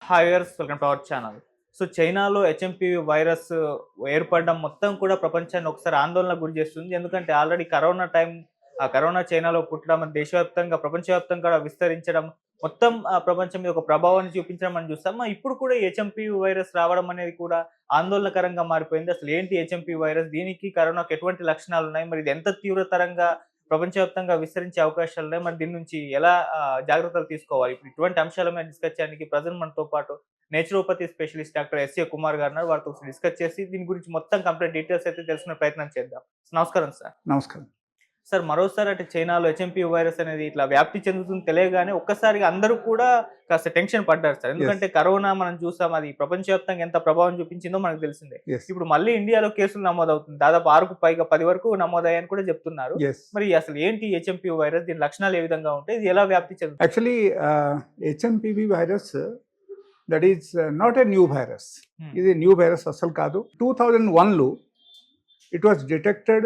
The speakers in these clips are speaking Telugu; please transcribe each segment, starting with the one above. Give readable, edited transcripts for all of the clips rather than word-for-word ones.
Hi viewers, welcome to our channel. So చైనాలో హెచ్ఎంపీవీ వైరస్ ఏర్పడడం మొత్తం కూడా ప్రపంచాన్ని ఒకసారి ఆందోళనకు గురి చేస్తుంది. ఎందుకంటే ఆల్రెడీ కరోనా టైం, ఆ కరోనా చైనాలో పుట్టడం, అది దేశవ్యాప్తంగా ప్రపంచవ్యాప్తంగా కూడా విస్తరించడం, మొత్తం ప్రపంచం మీద ఒక ప్రభావాన్ని చూపించడం మనం చూస్తాం. ఇప్పుడు కూడా ఈ హెచ్ఎంపీవీ వైరస్ రావడం అనేది కూడా ఆందోళనకరంగా మారిపోయింది. అసలు ఏంటి హెచ్ఎంపీవీ వైరస్? దీనికి కరోనాకి ఎటువంటి లక్షణాలున్నాయి? మరి ఇది ఎంత తీవ్రతరంగా ప్రపంచవ్యాప్తంగా విస్తరించే అవకాశాలున్నాయి? మరి దీని నుంచి ఎలా జాగ్రత్తలు తీసుకోవాలి? ఇప్పుడు ఇటువంటి అంశాల మీద డిస్కస్ చేయడానికి ప్రెజెంట్ మనతో పాటు నేచురోపతి స్పెషలిస్ట్ డాక్టర్ ఎస్ఏ కుమార్ గారు ఉన్నారు. వారితో డిస్కస్ చేసి దీని గురించి మొత్తం కంప్లీట్ డీటెయిల్స్ అయితే తెలుసుకునే ప్రయత్నం చేద్దాం. నమస్కారం సార్. నమస్కారం. సార్, మరోసారి అంటే చైనాలో హెచ్ఎంపీ వైరస్ అనేది ఇట్లా వ్యాప్తి చెందుతుంది తెలియగానే ఒక్కసారిగా అందరూ కూడా కాస్త టెన్షన్ పడ్డారు సార్. ఎందుకంటే కరోనా మనం చూసాం, అది ప్రపంచవ్యాప్తంగా ఎంత ప్రభావం చూపించిందో మనకు తెలిసిందే. Yes. ఇప్పుడు మళ్ళీ ఇండియాలో కేసులు నమోదవుతుంది. దాదాపు 6కు పైగా 10 వరకు నమోదయ్యాయని కూడా చెప్తున్నారు. Yes. మరి అసలు ఏంటి హెచ్ఎంపీ వైరస్? దీని లక్షణాలు ఏ విధంగా ఉంటాయి? ఇది ఎలా వ్యాప్తి చెందుతుంది? Actually, HMPV virus that is not a new virus. ఇది న్యూ వైరస్ అసలు కాదు. 2001లో it was detected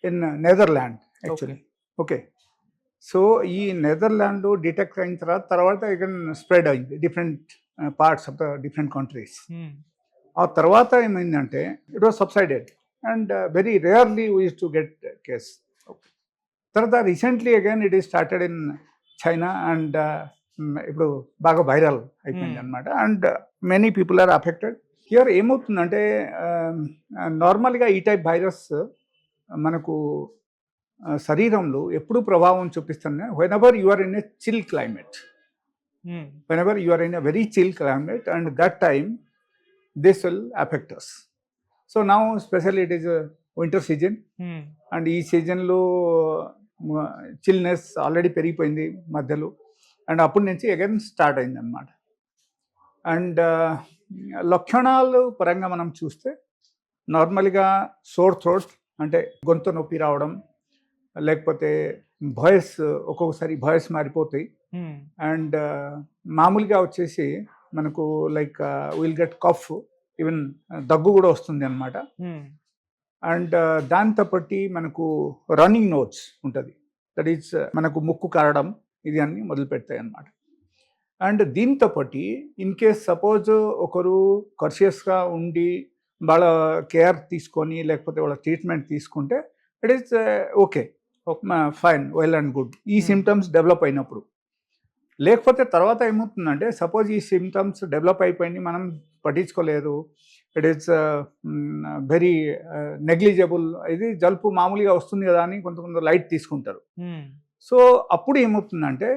in Netherlands actually. Okay. So ఈ నెదర్లాండ్ డిటెక్ట్ అయిన తర్వాత ఇక స్ప్రెడ్ అయింది different parts of the different countries. ఆ తర్వాత ఏమైందంటే it was subsided and very rarely we use to get case. తర్వాత recently again it is started in China and ఇప్పుడు బాగా వైరల్ అయిపోయింది అనమాట. And many people are affected. Here ఏమవుతుందంటే నార్మల్గా ఈ టైప్ వైరస్ మనకు శరీరంలో ఎప్పుడు ప్రభావం చూపిస్తుంది whenever you are in a chill climate. Whenever you are in a very chill climate and that time this will affect us. So now especially it is a winter season and ఈ సీజన్లో చిల్నెస్ ఆల్రెడీ పెరిగిపోయింది మధ్యలో అండ్ అప్పటి నుంచి అగైన్ స్టార్ట్ అయింది అనమాట. అండ్ లక్షణాలు పరంగా మనం చూస్తే నార్మల్గా సోర్ థ్రోట్ అంటే గొంతు నొప్పి రావడం, లేకపోతే వాయిస్ ఒక్కొక్కసారి వాయిస్ మారిపోతాయి. అండ్ మామూలుగా వచ్చేసి మనకు like will get cough, even దగ్గు కూడా వస్తుంది అనమాట. అండ్ దాంతో బట్టి మనకు రన్నింగ్ నోస్ ఉంటుంది, దట్ ఈస్ మనకు ముక్కు కారడం, ఇది అన్నీ మొదలు పెడతాయి అన్నమాట. అండ్ దీంతో బట్టి ఇన్ కేస్ సపోజ్ ఒకరు కాన్షియస్గా ఉండి వాళ్ళ కేర్ తీసుకొని లేకపోతే వాళ్ళ ట్రీట్మెంట్ తీసుకుంటే it is okay, fine, well and good ఈ సిమ్టమ్స్ డెవలప్ అయినప్పుడు. లేకపోతే తర్వాత ఏమవుతుందంటే సపోజ్ ఈ సిమ్టమ్స్ డెవలప్ అయిపోయింది, మనం పట్టించుకోలేదు, ఇట్ ఈస్ వెరీ నెగ్లిజబుల్, ఇది జలుపు మామూలుగా వస్తుంది కదా అని కొంతమంది లైట్ తీసుకుంటారు. సో అప్పుడు ఏమవుతుందంటే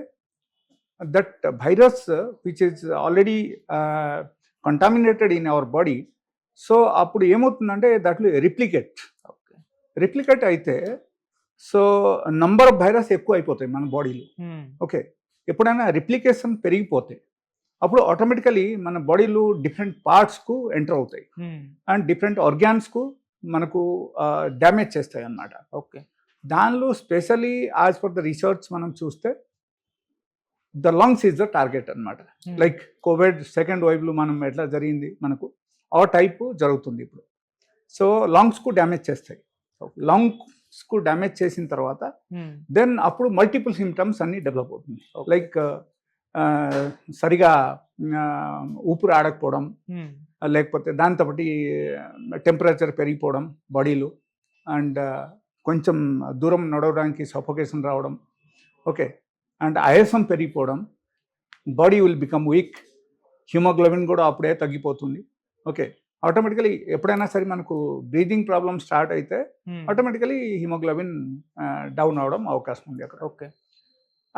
that virus which is already contaminated in our body, so అప్పుడు ఏమవుతుందంటే దట్ రిప్లికేట్ అయితే సో నంబర్ ఆఫ్ వైరస్ ఎక్కువ అయిపోతాయి మన బాడీలో. ఓకే, ఎప్పుడైనా రిప్లికేషన్ పెరిగిపోతే అప్పుడు ఆటోమేటికలీ మన బాడీలో డిఫరెంట్ పార్ట్స్కు ఎంటర్ అవుతాయి అండ్ డిఫరెంట్ ఆర్గాన్స్కు మనకు డ్యామేజ్ చేస్తాయి అన్నమాట. ఓకే, దానిలో especially as per the research మనం చూస్తే the lungs is the target అనమాట. లైక్ కోవిడ్ సెకండ్ వేవ్లో మనం ఎట్లా జరిగింది మనకు ఆ టైపు జరుగుతుంది ఇప్పుడు. సో లంగ్స్కు డ్యామేజ్ చేస్తాయి. లంగ్స్కు డ్యామేజ్ చేసిన తర్వాత దెన్ అప్పుడు మల్టిపుల్ సిమ్టమ్స్ అన్నీ డెవలప్ అవుతుంది. లైక్ సరిగా ఊపిరి ఆడకపోవడం, లేకపోతే దాంతో బట్టి టెంపరేచర్ పెరిగిపోవడం బాడీలో, అండ్ కొంచెం దూరం నడవడానికి సఫోకేషన్ రావడం. ఓకే, అండ్ ఆయాసం పెరిగిపోవడం, body will become weak, haemoglobin కూడా అప్పుడే తగ్గిపోతుంది. ఓకే, ఆటోమేటికలీ ఎప్పుడైనా సరే మనకు బ్రీదింగ్ ప్రాబ్లమ్ స్టార్ట్ అయితే ఆటోమేటికలీ హిమోగ్లోబిన్ డౌన్ అవడం అవకాశం ఉంది అక్కడ. ఓకే,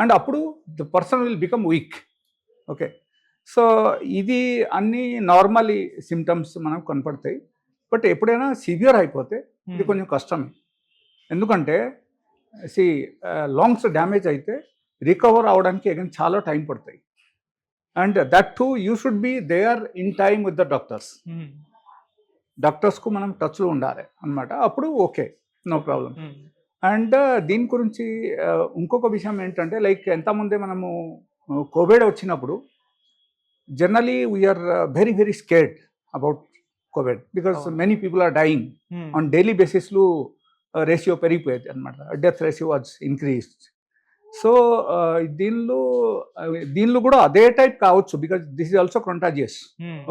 అండ్ అప్పుడు the person will become weak. Okay, so ఇది అన్ని నార్మల్ సిమ్టమ్స్ మనకు కనపడతాయి. బట్ ఎప్పుడైనా సివియర్ అయిపోతే ఇది కొంచెం కష్టమే. ఎందుకంటే లంగ్స్ డ్యామేజ్ అయితే రికవర్ అవడానికి అగైన్ చాలా టైం పడతాయి. And that to you should be there in time with the డాక్టర్స్కు మనం టచ్లో ఉండాలి అనమాట. అప్పుడు ఓకే, నో ప్రాబ్లం. అండ్ దీని గురించి ఇంకొక విషయం ఏంటంటే లైక్ ఎంతమంది మనము కోవిడ్ వచ్చినప్పుడు generally we are very very scared about COVID because many people are dying on daily బేసిస్లో రేషియో పెరిగిపోయేది అనమాట. Death ratio was increased. So దీనిలో దీనిలో కూడా అదే టైప్ కావచ్చు, because this is also contagious.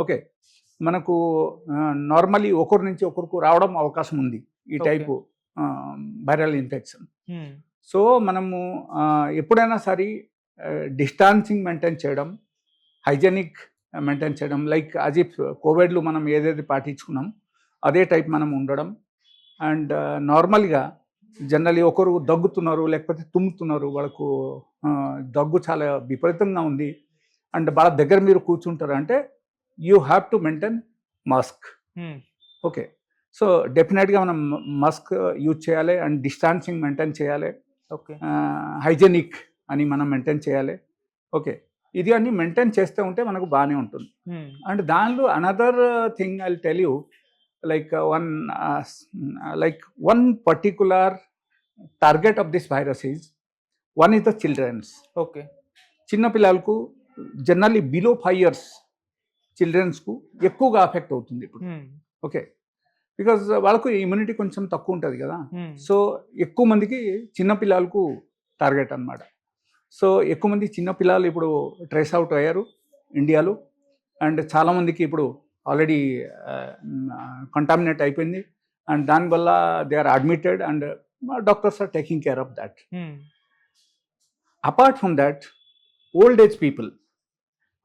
Okay, మనకు నార్మలీ ఒకరి నుంచి ఒకరికి రావడం అవకాశం ఉంది ఈ Okay. Type viral infection. So మనము ఎప్పుడైనా సరే డిస్టాన్సింగ్ మెయింటైన్ చేయడం, హైజెనిక్ మెయింటైన్ చేయడం, లైక్ యాజ్ ఇఫ్ కోవిడ్లో మనం ఏదైతే పాటించుకున్నాం అదే టైప్ మనం ఉండడం. అండ్ నార్మల్గా జనరల్లీ ఒకరు దగ్గుతున్నారు లేకపోతే తుమ్ముతున్నారు, వాళ్ళకు దగ్గు చాలా విపరీతంగా ఉంది అండ్ వాళ్ళ దగ్గర మీరు కూర్చుంటారు అంటే you have to maintain mask. Okay, so డెఫినెట్గా మనం మాస్క్ యూజ్ చేయాలి అండ్ డిస్టాన్సింగ్ మెయింటైన్ చేయాలి, ఓకే, హైజెనిక్ అని మనం మెయింటైన్ చేయాలి. ఓకే, ఇది అన్ని మెయింటైన్ చేస్తూ ఉంటే మనకు బాగానే ఉంటుంది. అండ్ దానిలో another thing I tell you, like one particular target of this virus is, one is the children's. Okay, చిన్న పిల్లలకు జనరల్లీ బిలో 5 years చిల్డ్రన్స్కు ఎక్కువగా అఫెక్ట్ అవుతుంది ఇప్పుడు. ఓకే, బికాజ్ వాళ్ళకు ఇమ్యూనిటీ కొంచెం తక్కువ ఉంటుంది కదా, సో ఎక్కువ మందికి చిన్న పిల్లలకు టార్గెట్ అన్నమాట. సో ఎక్కువ మంది చిన్న పిల్లలు ఇప్పుడు ట్రేస్ అవుట్ అయ్యారు ఇండియాలో అండ్ చాలామందికి ఇప్పుడు ఆల్రెడీ కంటామినేట్ అయిపోయింది అండ్ దానివల్ల they are admitted and doctors are taking care of that. Apart from that old age people,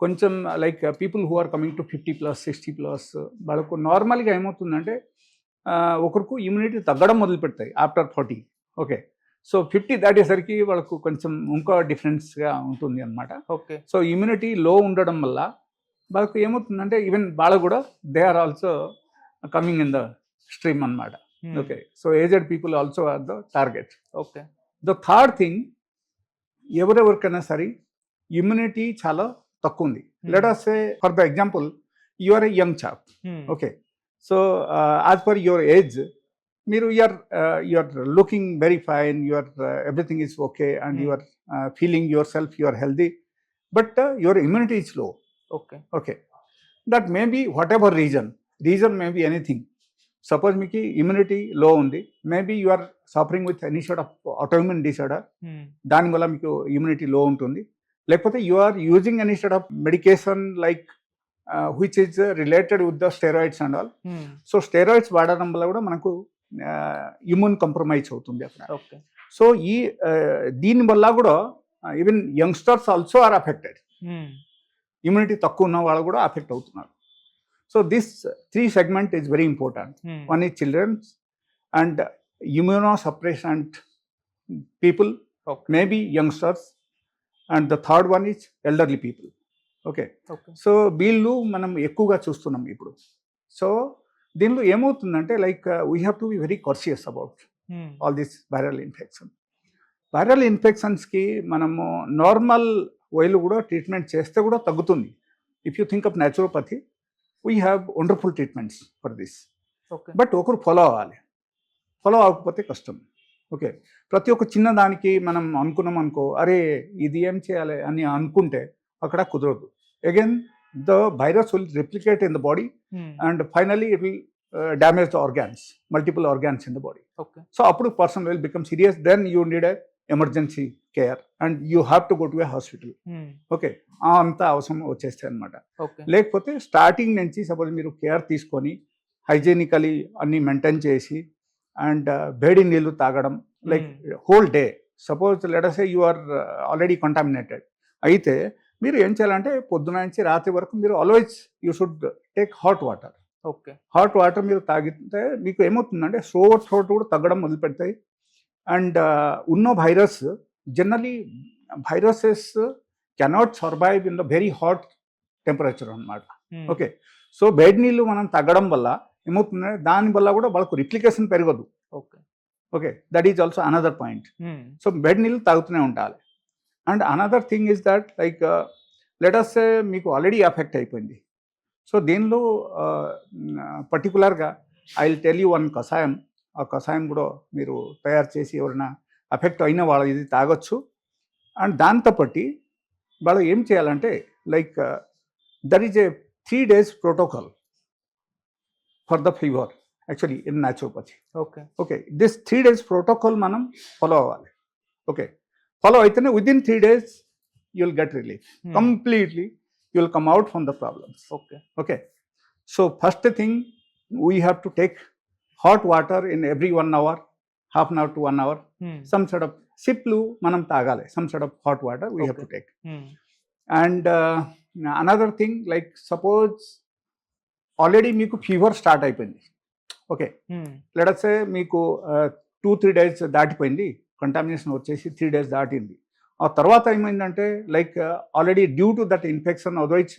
కొంచెం like people who are coming to 50+, 60+, వాళ్ళకు నార్మల్గా ఏమవుతుందంటే ఒకరికి ఇమ్యూనిటీ తగ్గడం మొదలు పెడతాయి ఆఫ్టర్ 40. ఓకే, సో 50 దాటేసరికి వాళ్ళకు కొంచెం ఇంకో డిఫరెన్స్గా ఉంటుంది అనమాట. ఓకే, సో ఇమ్యూనిటీ లో ఉండడం వల్ల వాళ్ళకు ఏమవుతుందంటే ఈవెన్ వాళ్ళు కూడా they are also coming in the stream అనమాట. Okay, so aged people also are the target. Okay, the third thing, ఎవరెవరికైనా సరే ఇమ్యూనిటీ చాలా తక్కువ ఉంది. Let us say for the example you are a young chap. Okay, so as per your age మీరు you are looking very fine, your everything is okay and your feeling your self your healthy, but your immunity is low. Okay, okay, that may be whatever reason may be anything. Suppose మీకు ఇమ్యూనిటీ లో ఉంది, maybe you are suffering with any sort of autoimmune disorder, దానివల్ల మీకు ఇమ్యూనిటీ లో ఉంటుంది. లేకపోతే you are using any sort of medication like which is related with the steroids and all. So steroids వాడడం వల్ల కూడా మనకు ఇమ్యూన్ కంప్రమైజ్ అవుతుంది అక్కడ. ఓకే, సో ఈ దీనివల్ల కూడా even youngsters also are affected. Immunity తక్కువ ఉన్న వాళ్ళు కూడా అఫెక్ట్ అవుతున్నారు. So this 3 segment is very important. One is children and immunosuppressant people, okay, maybe youngsters, and the third one is elderly people. Okay, okay, so వీళ్ళు మనం ఎక్కువగా చూస్తున్నాం ఇప్పుడు. సో దీనిలో ఏమవుతుందంటే like we have to be very conscious about all this viral infection. Viral ఇన్ఫెక్షన్స్కి మనము నార్మల్ వేలు కూడా ట్రీట్మెంట్ చేస్తే కూడా తగ్గుతుంది. If you think of naturopathy, we have wonderful treatments for this. Okay, but ఒకరు ఫాలో అవ్వాలి, ఫాలో అవ్వకపోతే కష్టం. ఓకే, ప్రతి ఒక్క చిన్న దానికి మనం అనుకున్నాం అనుకో, అరే ఇది ఏం చేయాలి అని అనుకుంటే అక్కడ కుదరదు. Again the virus will replicate in the body and finally it will damage the organs, multiple organs in the body. Okay, so అప్పుడు person will become serious, then you need a emergency care and you have to go to a hospital. Okay, అంత అవసరం వచ్చేస్తాయి అనమాట. ఓకే, లేకపోతే స్టార్టింగ్ నుంచి సపోజ్ మీరు కేర్ తీసుకొని హైజీనికలీ అన్ని మెయింటైన్ చేసి అండ్ వేడి నీళ్ళు తాగడం like whole day. Suppose let us say you are already contaminated అయితే మీరు ఏం చేయాలంటే పొద్దున నుంచి రాత్రి వరకు మీరు always you should take hot water. Okay, hot water మీరు తాగితే మీకు ఏమవుతుందంటే థ్రోట్ కూడా తగ్గడం మొదలు పెడతాయి. అండ్ ఉన్న virus generally viruses cannot survive in the very hot temperature అనమాట. ఓకే, సో వేడి నీళ్ళు మనం తగ్గడం వల్ల ఏమవుతుందంటే దానివల్ల కూడా వాళ్ళకు రిప్లికేషన్ పెరగదు. Okay, okay, that is also another point. So వేడి నీళ్ళు తాగుతూనే ఉండాలి. And another thing is that like let us say మీకు ఆల్రెడీ అఫెక్ట్ అయిపోయింది. సో దీనిలో పర్టికులర్గా I will tell you one కషాయం. ఆ కషాయం కూడా మీరు తయారు చేసి ఎవరైనా అఫెక్ట్ అయిన వాళ్ళు ఇది తాగొచ్చు. అండ్ దాంతో పట్టి వాళ్ళు ఏం చేయాలంటే like there is a 3 days protocol for the fever actually in naturopathy. Okay, okay, this 3 days protocol మనం ఫాలో అవ్వాలి. ఓకే, ఫాలో అయితేనే within 3 days you will get relief. Completely you will come out from the problems. Okay. So first thing, we have to take hot water in every 1 hour, half an hour to 1 hour. Some sort of siplu manam tagale, some sort of hot water we have to take. And another thing, like suppose already meeku fever start అయిపోయింది. Okay. Let us say meeku 2-3 days దాటిపోయింది, కంటామినేషన్ వచ్చేసి 3 days దాటింది. ఆ తర్వాత ఏమైందంటే like already due to that infection otherwise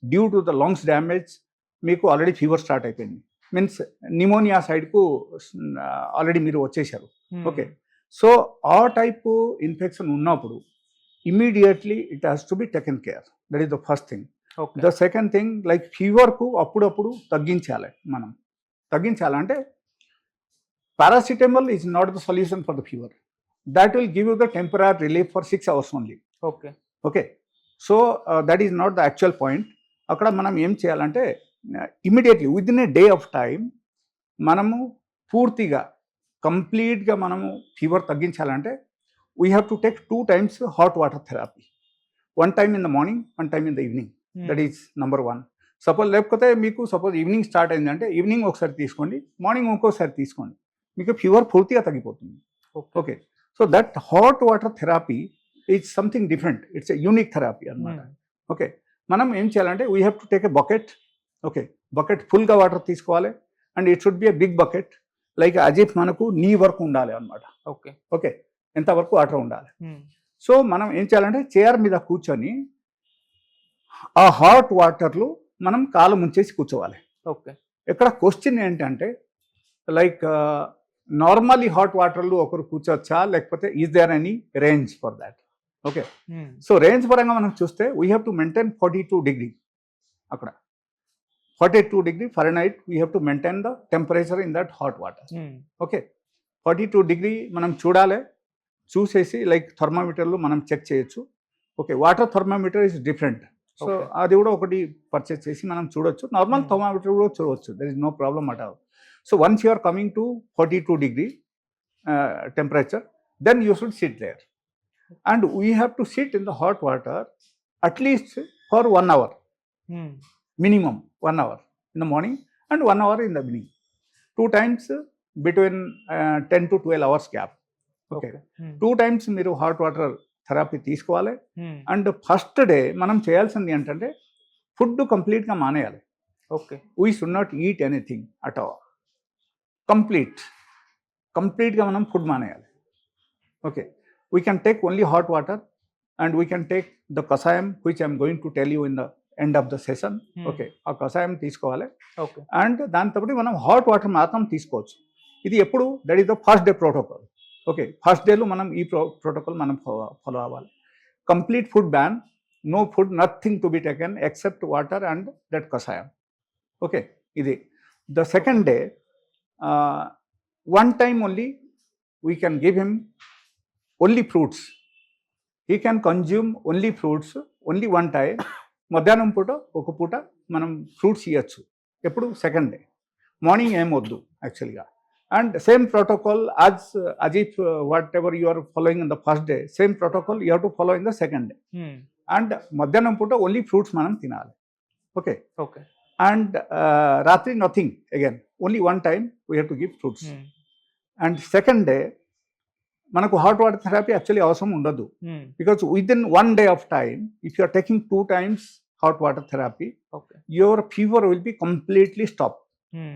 due to the lungs damage మీకు ఆల్రెడీ ఫీవర్ స్టార్ట్ అయిపోయింది, మీన్స్ నిమోనియా సైడ్కు ఆల్రెడీ మీరు వచ్చేసారు. ఓకే. సో ఆ టైప్ ఇన్ఫెక్షన్ ఉన్నప్పుడు immediately it has to be taken care. That is the first thing. The second thing, like ఫీవర్కు అప్పుడప్పుడు తగ్గించాలి. మనం తగ్గించాలంటే paracetamol is not the solution for the fever. That will give you the temporary relief for 6 hours only. Okay. So that is not the actual point. అక్కడ మనం ఏం చేయాలంటే immediately within A day of time మనము పూర్తిగా కంప్లీట్గా మనము ఫీవర్ తగ్గించాలంటే we have to take 2 times hot water therapy. 1 time in the morning, 1 time in the evening. That is number 1. Suppose లేకపోతే మీకు సపోజ్ ఈవినింగ్ స్టార్ట్ అయిందంటే ఈవినింగ్ ఒకసారి తీసుకోండి, మార్నింగ్ ఇంకోసారి తీసుకోండి, మీకు ఫీవర్ పూర్తిగా తగ్గిపోతుంది. Okay. So that hot water therapy is something different. It's a unique therapy అన్నమాట. ఓకే. మనం ఏం చేయాలంటే we have to take a bucket. Okay. Bucket ఫుల్గా వాటర్ తీసుకోవాలి and it should be a big bucket. Like అజిప్ మనకు నీ వరకు ఉండాలి అనమాట. ఓకే. ఓకే. ఎంత వరకు వాటర్ ఉండాలి. సో మనం ఏం చేయాలంటే చైర్ మీద కూర్చొని ఆ హాట్ వాటర్లో మనం కాలు ముంచేసి కూర్చోవాలి. ఓకే. ఇక్కడ క్వశ్చన్ ఏంటంటే లైక్ నార్మల్లీ హాట్ వాటర్లో ఒకరు కూర్చోవచ్చా, లేకపోతే is there any range for that? Okay. So range పరంగా మనం చూస్తే we have to maintain 42 degree. అక్కడ 42 degree Fahrenheit we have to maintain the temperature in that hot water. Okay. 42 degree మనం చూడాలి. చూసేసి లైక్ థర్మామీటర్లు మనం చెక్ చేయొచ్చు. Okay. Water thermometer is different. So అది కూడా ఒకటి పర్చేస్ చేసి మనం చూడొచ్చు. నార్మల్ థర్మామీటర్ కూడా చూడవచ్చు. There is no problem at all. So once you are coming to 42 degree temperature, then you should sit there. And we have to sit in the hot water at least for 1 hour. Minimum 1 hour in the morning and 1 hour in the evening. 2 times between 10 to 12 hours gap. Okay. 2 times మీరు హాట్ వాటర్ థెరపీ తీసుకోవాలి. అండ్ ఫస్ట్ డే మనం చేయాల్సింది ఏంటంటే ఫుడ్ కంప్లీట్గా మానేయాలి. Okay. We should not eat anything at all. కంప్లీట్గా మనం ఫుడ్ మానేయాలి. Okay. We can take only hot water and we can take the kashayam which I'm going to tell you in the end of the session. Okay. ఆ కషాయం తీసుకోవాలి. ఓకే. అండ్ దాంతో మనం హాట్ వాటర్ మాత్రం తీసుకోవచ్చు. ఇది ఎప్పుడు? That is the first day protocol. Okay. First డేలో మనం ఈ ప్రోటోకాల్ మనం ఫాలో అవ్వాలి. Complete food ban, no food, nothing to be taken except water and that కషాయం. ఓకే. ఇది the second day, 1 time only we can give him only fruits. He can consume only fruits, only 1 time. మధ్యాహ్నం పూట ఒక పూట మనం ఫ్రూట్స్ ఇవ్వచ్చు. ఎప్పుడు? Second day. మార్నింగ్ ఏం వద్దు యాక్చువల్గా. And same protocol as if whatever you are following in the first day, same protocol you have to follow in the second day. And మధ్యాహ్నం పూట ఓన్లీ ఫ్రూట్స్ మనం తినాలి. ఓకే. ఓకే. అండ్ రాత్రి nothing again, only 1 time we have to give fruits. And second day మనకు హాట్ వాటర్ థెరపీ యాక్చువల్లీ అవసరం ఉండదు. Because within 1 day of time if you are taking 2 times hot water therapy, your fever will be completely stop.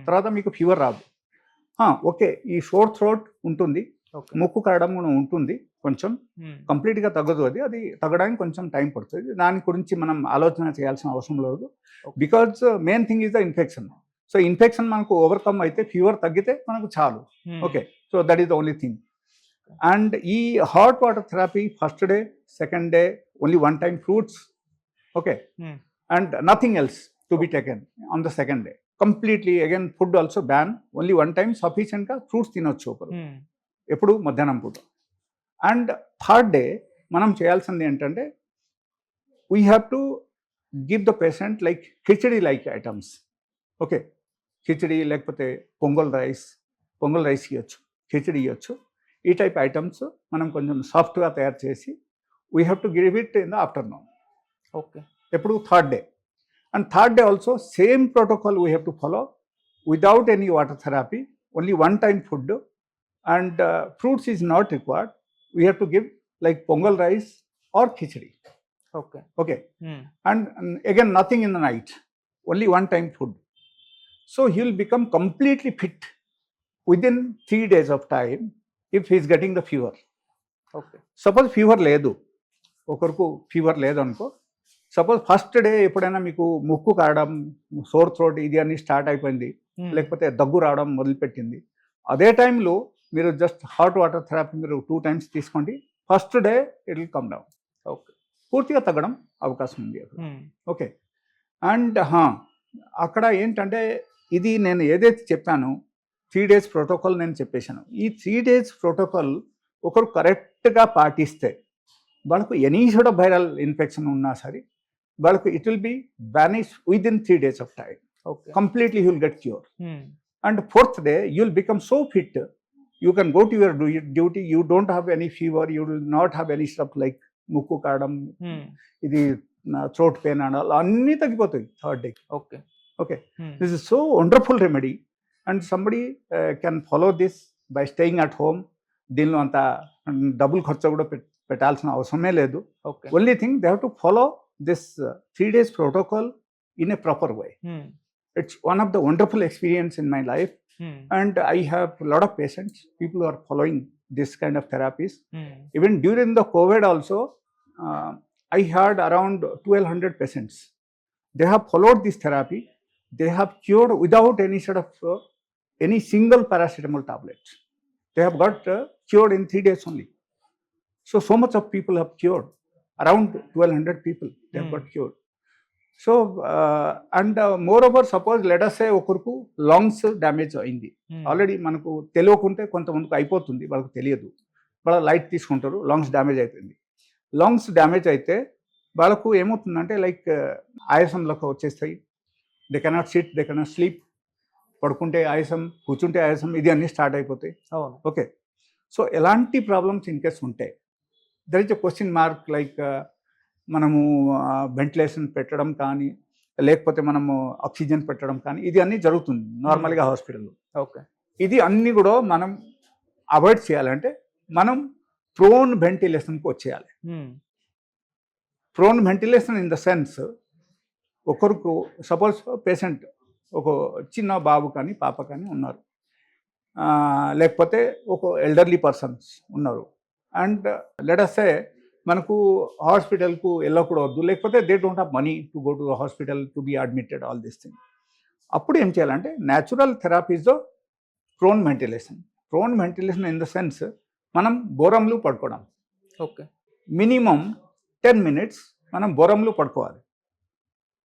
తర్వాత మీకు ఫీవర్ రాదు. ఓకే. ఈ షోర్ థ్రోట్ ఉంటుంది, ముక్కు కరడం కూడా ఉంటుంది కొంచెం, కంప్లీట్గా తగ్గదు. అది తగ్గడానికి కొంచెం టైం పడుతుంది. దాని గురించి మనం ఆలోచన చేయాల్సిన అవసరం లేదు. Because main thing is the infection. So infection మనకు ఓవర్కమ్ అయితే ఫీవర్ తగ్గితే మనకు చాలు. Okay. So that is the only thing. And ఈ hot water therapy first day, second day only 1 time fruits. Okay. And nothing else to be taken on the second day. Completely again food also ban, only 1 time సఫిషియెంట్గా ఫ్రూట్స్ తినొచ్చు ఒకరు. ఎప్పుడు? మధ్యాహ్నం పూట. అండ్ థర్డ్ డే మనం చేయాల్సింది ఏంటంటే we have to give the patient like khichdi like items. Okay. Khichdi లేకపోతే పొంగల్ రైస్ ఇవ్వచ్చు, కిచడీ ఇవ్వచ్చు. ఈ టైప్ ఐటమ్స్ మనం కొంచెం సాఫ్ట్గా తయారు చేసి we have to give it in the afternoon. Okay. ఎప్పుడు third day. And third day also same protocol we have to follow without any water therapy, only one time food, and fruits is not required. We have to give like pongal rice or khichdi. Okay. Okay. హ్మ్. And again nothing in the night, only one time food. So he will become completely fit within 3 days of time if he is getting the fever. Okay. Suppose fever లేదు, ఒకరికి ఫీవర్ లేదనుకో, సపోజ్ ఫస్ట్ డే ఎప్పుడైనా మీకు ముక్కు కారడం, సోర్ థ్రోట్ ఇది అన్ని స్టార్ట్ అయిపోయింది, హ్మ్. లేకపోతే దగ్గు రావడం మొదలుపెట్టింది, అదే టైంలో మీరు జస్ట్ హాట్ వాటర్ థెరపీ మీరు 2 times తీసుకోండి. First day it will come down. Okay. పూర్తిగా తగ్గడం అవకాశం ఉంది అక్కడ. హ్మ్. ఓకే. అండ్ అక్కడ ఏంటంటే ఇది నేను ఏదైతే చెప్పానో 3 days ప్రోటోకాల్ నేను చెప్పేశాను. ఈ 3 days ప్రోటోకాల్ ఒకరు కరెక్ట్గా పాటిస్తే వాళ్ళకు ఎనీ సోడ్ ఆఫ్ వైరల్ ఇన్ఫెక్షన్ ఉన్నా సరే వాళ్ళకు it will be banish with in 3 days of time. Okay. Completely you will get cure. హ్మ్. And fourth day you will become so fit, you can go to your duty, you don't have any fever, you will not have any stuff like mukku kaadam, హ్మ్. ఇది throat pain and all అన్నీ తగ్గిపోతాయి థర్డ్ డే. ఓకే. Okay, హ్మ్. this is so wonderful remedy and somebody can follow this by staying at home. దీనిలో అంత డబుల్ ఖర్చు కూడా పెట్టాల్సిన అవసరమే లేదు. Okay. Only thing they have to follow this 3 days protocol in a proper way. హ్మ్. It's one of the wonderful experience in my life, హ్మ్. and I have a lot of patients, people who are following this kind of therapies. హ్మ్. Even during the COVID also, I had around 1200 patients. They have followed this therapy. They have cured without any sort of any single paracetamol tablet. They have got cured in 3 days only. So much of people have cured. Around 1200 people they have got cured. So and moreover suppose let us say ఒకరికి లంగ్స్ డ్యామేజ్ అయింది హ్మ్. ఆల్రెడీ, మనకు తెలియకుంటే కొంతమందికి అయిపోతుంది, వాళ్ళకి తెలియదు, వాళ్ళ లైట్ తీసుకుంటారు, లంగ్స్ డ్యామేజ్ అయిపోయింది. లంగ్స్ డ్యామేజ్ అయితే వాళ్ళకు ఏమవుతుందంటే లైక్ ఆయాసంలోకి వచ్చేస్తాయి, they cannot sit, they cannot sleep, పడుకుంటే ఆయాసం, కూర్చుంటే ఆయాసం, ఇది అన్నీ స్టార్ట్ అయిపోతాయి. అవును. ఓకే. సో ఎలాంటి ప్రాబ్లమ్స్ ఇన్ కేస్ ఉంటే there is a question mark like మనము వెంటిలేషన్ పెట్టడం కానీ లేకపోతే మనము ఆక్సిజన్ పెట్టడం కానీ ఇది అన్నీ జరుగుతుంది నార్మల్గా హాస్పిటల్లో. ఓకే. ఇది అన్నీ కూడా మనం అవాయిడ్ చేయాలంటే మనం ప్రోన్ వెంటిలేషన్కి వచ్చేయాలి. హ్మ్. Prone ventilation in the sense ఒకరికి సపోజ్ పేషెంట్ ఒక చిన్న బాబు కానీ పాప కానీ ఉన్నారు, లేకపోతే ఒక ఎల్డర్లీ పర్సన్స్ ఉన్నారు, అండ్ లెట్ అస్ సే మనకు హాస్పిటల్కు వెళ్ళకూడదు, లేకపోతే they don't have money to go to hospital to be admitted, all this thing. అప్పుడు ఏం చేయాలంటే natural therapies prone ventilation. Prone ventilation in the sense మనం బోరంలో పడుకోవడం. ఓకే. మినిమం 10 minutes మనం బోరంలో పడుకోవాలి,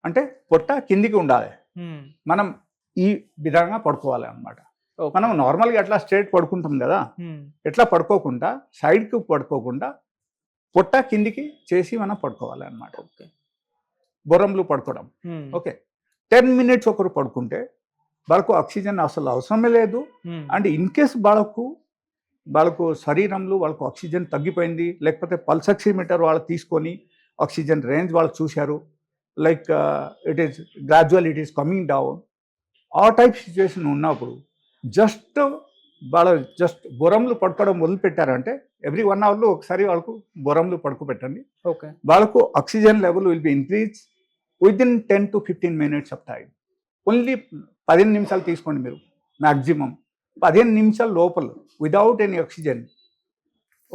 అంటే పొట్ట కిందికి ఉండాలి, హ్మ్. మనం ఈ విధంగా పడుకోవాలి అన్నమాట. ఓకే. మనం నార్మల్గా ఎట్లా స్ట్రేట్ పడుకుంటాం కదా, హ్మ్. ఎట్లా పడుకోకుండా సైడ్కి పడుకోకుండా పొట్ట కిందికి చేసి మనం పడుకోవాలి అన్నమాట. ఓకే. బొరంలో పడుకోవడం. హ్మ్. ఓకే. 10 minutes ఒకరు పడుకుంటే వాళ్ళకు ఆక్సిజన్ అసలు అవసరమే లేదు. హ్మ్. అండ్ ఇన్ కేస్ వాళ్ళకు శరీరంలో వాళ్ళకు ఆక్సిజన్ తగ్గిపోయింది, లేకపోతే పల్స్ ఆక్సిమీటర్ వాళ్ళు తీసుకొని ఆక్సిజన్ రేంజ్ వాళ్ళు చూశారు, like it is gradual it is coming down, ఆ టైప్ సిచ్యువేషన్ ఉన్నప్పుడు జస్ట్ బొరంలో పడుకోవడం మొదలుపెట్టారంటే ఎవ్రీ 1 hourలో ఒకసారి వాళ్ళకు బొరంలో పడుకోబెట్టండి. ఓకే. వాళ్ళకు oxygen level will be increase within 10 to 15 minutes of time. Only 15 నిమిషాలు తీసుకోండి మీరు, మ్యాక్సిమం 15 నిమిషాల లోపల విదౌట్ ఎనీ ఆక్సిజన్.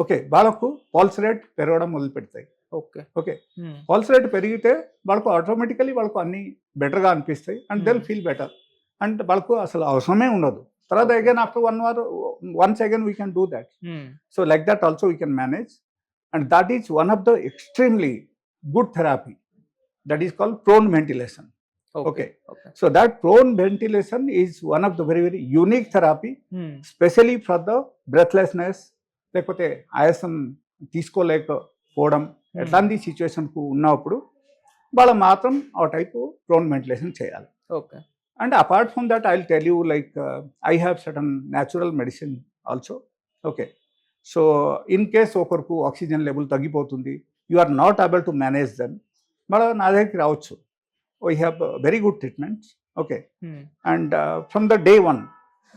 ఓకే. వాళ్ళకు పల్స్ రేట్ పెరగడం మొదలు పెడతాయి. ఓకే. ఓకే. హ్మ్. పల్స్ రేట్ పెరిగితే వాళ్ళకు ఆటోమేటికలీ వాళ్ళకు అన్నీ బెటర్గా అనిపిస్తాయి and they will feel better, and వాళ్ళకు అసలు అవసరమే ఉండదు. తర్వాత again after 1 hour once again we can do that. So like that also we can manage, and that is one of the extremely good therapy that is called prone ventilation. Okay. So that prone ventilation is one of the very very unique therapy, especially for the breathlessness, లేకపోతే ఆయాసం తీసుకోలేకపోవడం ఎట్లాంటి సిచ్యువేషన్కు ఉన్నప్పుడు వాళ్ళు మాత్రం ఆ టైపు ప్రోన్ వెంటిలేషన్ చేయాలి. Okay. And apart from that, I'll tell you, like I have certain natural medicine also. Okay. So in case ఒకరికి ఆక్సిజన్ లెవెల్ తగ్గిపోతుంది, you are not able to manage then, మళ్ళీ నా దగ్గరికి రావచ్చు. We have very good treatments. Okay, and from the day one,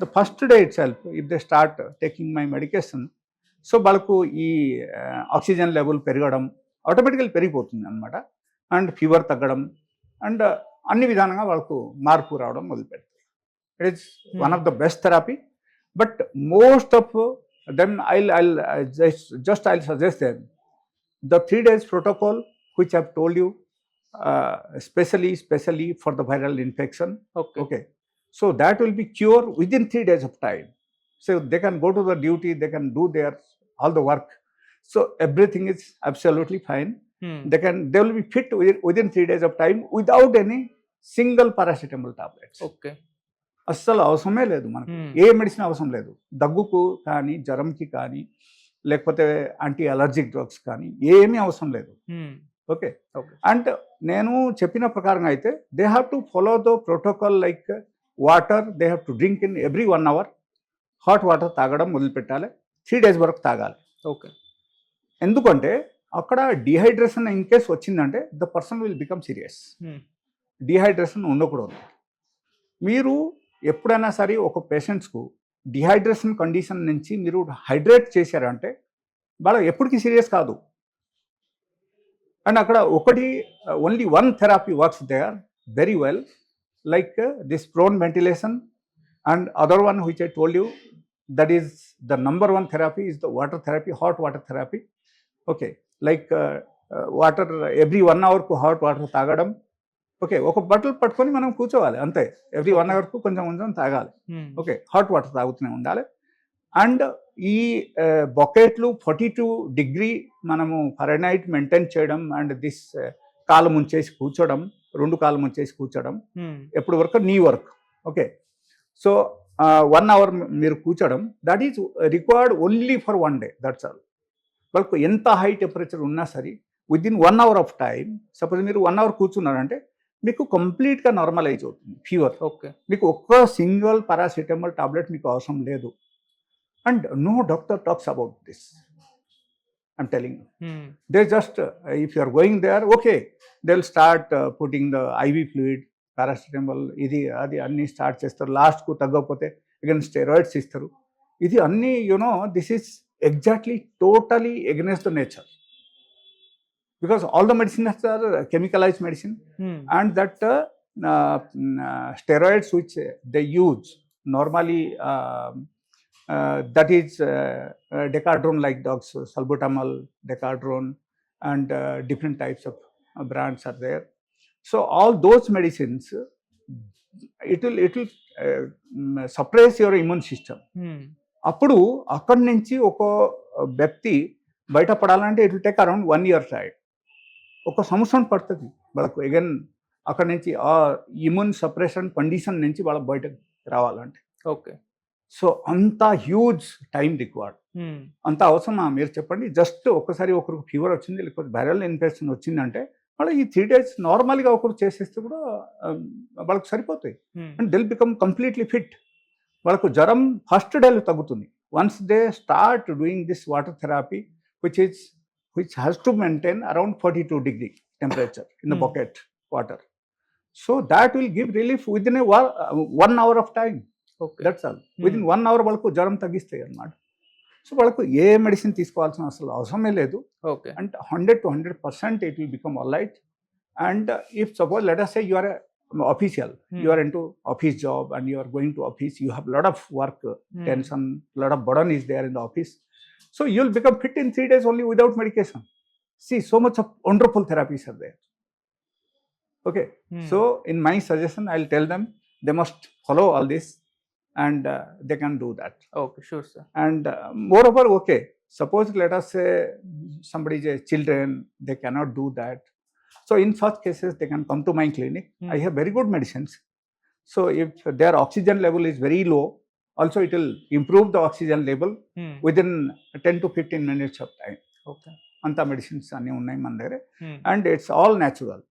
the first day itself if they start taking my medication, so వాళ్ళకు ఈ ఆక్సిజన్ లెవెల్ పెరగడం ఆటోమేటికల్ పెరిగిపోతుంది అనమాట, అండ్ ఫీవర్ తగ్గడం, అండ్ అన్ని విధానంగా వాళ్ళకు మార్పు రావడం మొదలుపెడతాయి. It is one of the best therapy. But most of them I'll suggest them the 3 days protocol which I've told you, especially for the viral infection. Okay, so that will be cure within 3 days of time. So they can go to the duty, they can do their all the work, so everything is absolutely fine. They will be fit within 3 days of time without any single paracetamol tablets. Okay, అస్సలు అవసరమే లేదు మనకు, ఏ మెడిసిన్ అవసరం లేదు. దగ్గుకు కానీ, జ్వరంకి కానీ, లేకపోతే యాంటీ అలర్జిక్ డ్రగ్స్ కానీ ఏమీ అవసరం లేదు. ఓకే, అండ్ నేను చెప్పిన ప్రకారంగా అయితే they have to follow the protocol, like water they have to drink in every 1 hour. Hot water తాగడం మొదలుపెట్టాలి, 3 days వరకు తాగాలి. ఓకే, ఎందుకంటే అక్కడ డిహైడ్రేషన్ ఇన్ కేస్ వచ్చిందంటే the person will become serious. Dehydration ఉండకూడదు. మీరు ఎప్పుడైనా సరే ఒక పేషెంట్స్కు డిహైడ్రేషన్ కండిషన్ నుంచి మీరు హైడ్రేట్ చేశారంటే వాళ్ళ ఎప్పటికీ సీరియస్ కాదు. అండ్ అక్కడ ఒకటి only one therapy works there very well, like this prone ventilation, and other one which I told you, that is the number 1 therapy is the water therapy, hot water therapy. Okay, like water every 1 hourకు హాట్ వాటర్ తాగడం. ఓకే, ఒక బట్టలు పట్టుకొని మనం కూర్చోవాలి అంతే, ఎవ్రీ 1 hourకు కొంచెం కొంచెం తాగాలి. ఓకే, హాట్ వాటర్ తాగుతూనే ఉండాలి. అండ్ ఈ బకెట్లు 42 degree మనము ఫారెన్హైట్ మెయింటైన్ చేయడం, అండ్ దిస్ కాలు ముంచేసి కూర్చోడం, 2 కాలు ముంచేసి కూర్చోడం, ఎప్పుడు వరకు నీ వర్క్. ఓకే, సో 1 hour మీరు కూర్చోడం, that is required only for 1 day, that's all. వాళ్ళకు ఎంత హై టెంపరేచర్ ఉన్నా సరే within 1 hour of time, suppose మీరు 1 hour కూర్చున్నారంటే మీకు కంప్లీట్గా నార్మలైజ్ అవుతుంది ఫీవర్. ఓకే, మీకు ఒక్క సింగిల్ పారాసిటమాల్ టాబ్లెట్ మీకు అవసరం లేదు. And no doctor talks about this, I'm telling you. They just if you are going there, okay, they will start putting the IV fluid, paracetamol, ఇది అది అన్నీ స్టార్ట్ చేస్తారు. లాస్ట్కు తగ్గకపోతే అగైన్ స్టెరాయిడ్స్ ఇస్తారు. ఇది అన్నీ you know this is exactly totally against the nature, because all the medicines are chemicalized medicine, and that steroids which they use normally, that is decadrone like drugs, salbutamol, decadrone, and different types of brands are there. So all those medicines, it will suppress your immune system. అప్పుడు అక్కడి నుంచి ఒక వ్యక్తి బయటపడాలంటే it will take around 1 year time. 1 సంవత్సరం పడుతుంది వాళ్ళకు అగైన్ అక్కడి నుంచి ఆ ఇమ్యూన్ సప్రెషన్ కండిషన్ నుంచి వాళ్ళ బయటకు రావాలంటే. ఓకే, సో అంత హ్యూజ్ టైం రిక్వైర్డ్. అంత అవసరమా మీరు చెప్పండి? జస్ట్ ఒకసారి ఒకరికి ఫీవర్ వచ్చింది, లేకపోతే వైరల్ ఇన్ఫెక్షన్ వచ్చిందంటే వాళ్ళ ఈ 3 days నార్మల్గా ఒకరు చేసేస్తే కూడా వాళ్ళకి సరిపోతాయి, and Dil become completely fit. వాళ్ళకు జ్వరం ఫస్ట్ డేలో తగ్గుతుంది. Once they start doing this water therapy which has to maintain around 42 degree temperature in the bucket water. So that will give relief within 1 hour of time. Okay, that's all. Within 1 hour వాళ్ళకు జ్వరం తగ్గిస్తాయి అన్నమాట. సో వాళ్ళకు ఏ మెడిసిన్ తీసుకోవాల్సిన అసలు అవసరమే లేదు. Okay, and 100 to 100% it will become all right. And if suppose let us say you are a official, you are into office job and you are going to office, you have lot of work tension, lot of burden is there in the office. So you will become fit in 3 days only without medication. See, so much of wonderful therapies are there. Okay, so in my suggestion, I'll tell them they must follow all this, and they can do that. Okay, sure sir. And moreover, okay, suppose let us say somebody is children, they cannot do that. So in such cases, they can come to my clinic. I have very good medicines. So if their oxygen level is very low, also it will improve the oxygen level within 10 to 15 minutes of time. Okay, anta medicines anni unnai man dagare, and it's all natural.